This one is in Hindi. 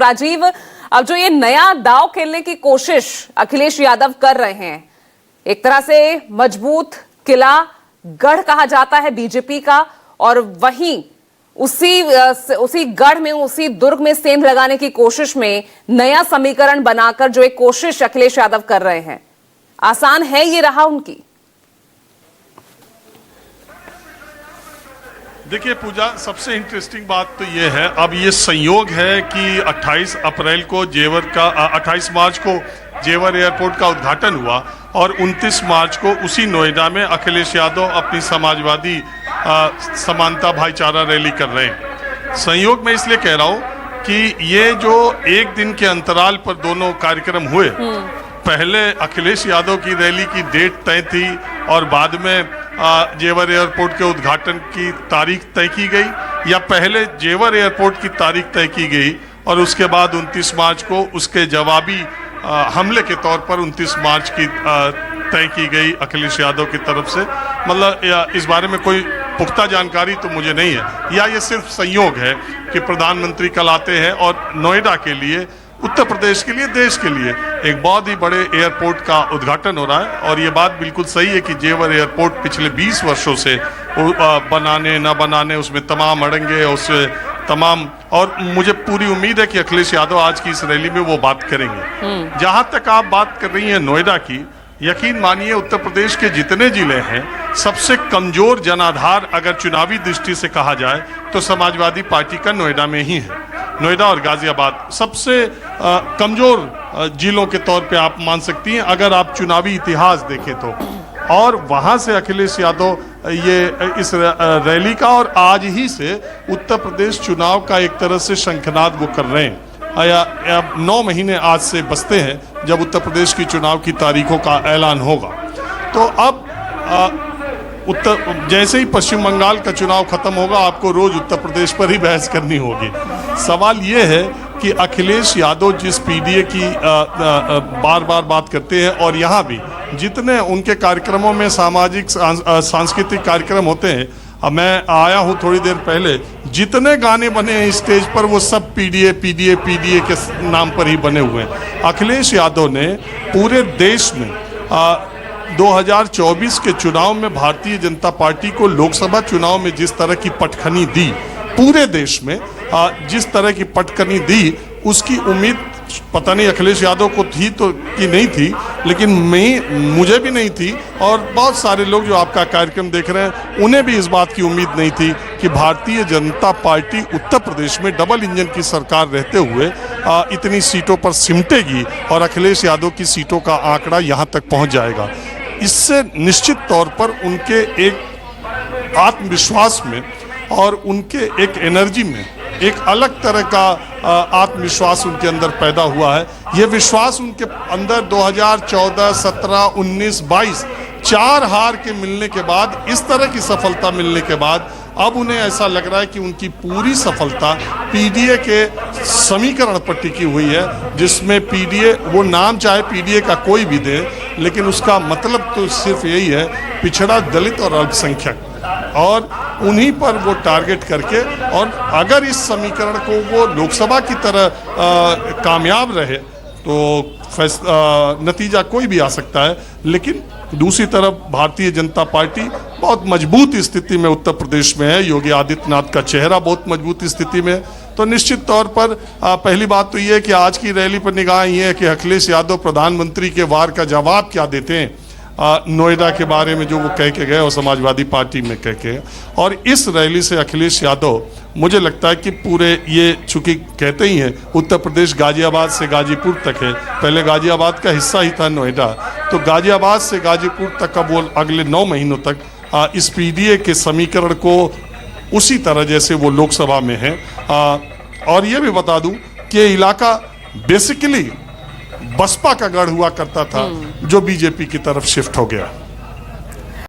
राजीव, अब जो ये नया दांव खेलने की कोशिश अखिलेश यादव कर रहे हैं, एक तरह से मजबूत किला गढ़ कहा जाता है बीजेपी का, और वहीं उसी गढ़ में, उसी दुर्ग में सेंध लगाने की कोशिश में नया समीकरण बनाकर जो एक कोशिश अखिलेश यादव कर रहे हैं, आसान है ये रहा उनकी? देखिए पूजा, सबसे इंटरेस्टिंग बात तो ये है, अब ये संयोग है कि 28 अप्रैल को 28 मार्च को जेवर एयरपोर्ट का उद्घाटन हुआ और 29 मार्च को उसी नोएडा में अखिलेश यादव अपनी समाजवादी समानता भाईचारा रैली कर रहे हैं। संयोग मैं इसलिए कह रहा हूँ कि ये जो एक दिन के अंतराल पर दोनों कार्यक्रम हुए, पहले अखिलेश यादव की रैली की डेट तय थी और बाद में जेवर एयरपोर्ट के उद्घाटन की तारीख तय की गई, या पहले जेवर एयरपोर्ट की तारीख तय की गई और उसके बाद 29 मार्च को उसके जवाबी हमले के तौर पर 29 मार्च की तय की गई अखिलेश यादव की तरफ से। मतलब इस बारे में कोई पुख्ता जानकारी तो मुझे नहीं है, या ये सिर्फ संयोग है कि प्रधानमंत्री कल आते हैं और नोएडा के लिए, उत्तर प्रदेश के लिए, देश के लिए एक बहुत ही बड़े एयरपोर्ट का उद्घाटन हो रहा है। और ये बात बिल्कुल सही है कि जेवर एयरपोर्ट पिछले 20 वर्षों से बनाने न बनाने उसमें तमाम अड़ंगे, उससे तमाम, और मुझे पूरी उम्मीद है कि अखिलेश यादव आज की इस रैली में वो बात करेंगे। जहां तक आप बात कर रही हैं नोएडा की, यकीन मानिए उत्तर प्रदेश के जितने जिले हैं, सबसे कमजोर जनाधार अगर चुनावी दृष्टि से कहा जाए तो समाजवादी पार्टी का नोएडा में ही है। नोएडा और गाजियाबाद सबसे कमजोर जिलों के तौर पे आप मान सकती हैं अगर आप चुनावी इतिहास देखें तो। और वहां से अखिलेश यादव ये इस रैली का, और आज ही से उत्तर प्रदेश चुनाव का एक तरह से शंखनाद वो कर रहे हैं। 9 महीने आज से बचते हैं जब उत्तर प्रदेश की चुनाव की तारीखों का ऐलान होगा। तो अब जैसे ही पश्चिम बंगाल का चुनाव खत्म होगा, आपको रोज उत्तर प्रदेश पर ही बहस करनी होगी। सवाल ये है कि अखिलेश यादव जिस पीडीए की बार बार बात करते हैं, और यहाँ भी जितने उनके कार्यक्रमों में सामाजिक सांस्कृतिक कार्यक्रम होते हैं, अब मैं आया हूँ थोड़ी देर पहले, जितने गाने बने हैं स्टेज पर वो सब पीडीए पीडीए पीडीए के नाम पर ही बने हुए हैं। अखिलेश यादव ने पूरे देश में 2024 के चुनाव में भारतीय जनता पार्टी को लोकसभा चुनाव में जिस तरह की पटखनी दी, पूरे देश में जिस तरह की पटखनी दी, उसकी उम्मीद पता नहीं अखिलेश यादव को थी तो कि नहीं थी, लेकिन मुझे भी नहीं थी, और बहुत सारे लोग जो आपका कार्यक्रम देख रहे हैं उन्हें भी इस बात की उम्मीद नहीं थी कि भारतीय जनता पार्टी उत्तर प्रदेश में डबल इंजन की सरकार रहते हुए इतनी सीटों पर सिमटेगी और अखिलेश यादव की सीटों का आंकड़ा यहाँ तक पहुँच जाएगा। इससे निश्चित तौर पर उनके एक आत्मविश्वास में और उनके एक एनर्जी में एक अलग तरह का आत्मविश्वास उनके अंदर पैदा हुआ है। ये विश्वास उनके अंदर 2014, 17, 19, 22 4 हार के मिलने के बाद, इस तरह की सफलता मिलने के बाद, अब उन्हें ऐसा लग रहा है कि उनकी पूरी सफलता पीडीए के समीकरण पर टिकी हुई है, जिसमें पीडीए, वो नाम चाहे पीडीए का कोई भी दे, लेकिन उसका मतलब तो सिर्फ यही है, पिछड़ा, दलित और अल्पसंख्यक, और उन्हीं पर वो टारगेट करके, और अगर इस समीकरण को वो लोकसभा की तरह कामयाब रहे तो नतीजा कोई भी आ सकता है। लेकिन दूसरी तरफ भारतीय जनता पार्टी बहुत मजबूत स्थिति में उत्तर प्रदेश में है, योगी आदित्यनाथ का चेहरा बहुत मजबूत स्थिति में। तो निश्चित तौर पर पहली बात तो ये है कि आज की रैली पर निगाह ये है कि अखिलेश यादव प्रधानमंत्री के वार का जवाब क्या देते हैं नोएडा के बारे में जो वो कह के गए और समाजवादी पार्टी में कह के। और इस रैली से अखिलेश यादव, मुझे लगता है कि पूरे, ये चूंकि कहते ही हैं उत्तर प्रदेश गाजियाबाद से गाजीपुर तक है, पहले गाजियाबाद का हिस्सा ही था नोएडा, तो गाजियाबाद से गाजीपुर तक का वो अगले 9 महीनों तक इस पीडीए के समीकरण को उसी तरह जैसे वो लोकसभा में है। और ये भी बता दूं कि ये इलाका बेसिकली बसपा का गढ़ हुआ करता था, जो बीजेपी की तरफ शिफ्ट हो गया।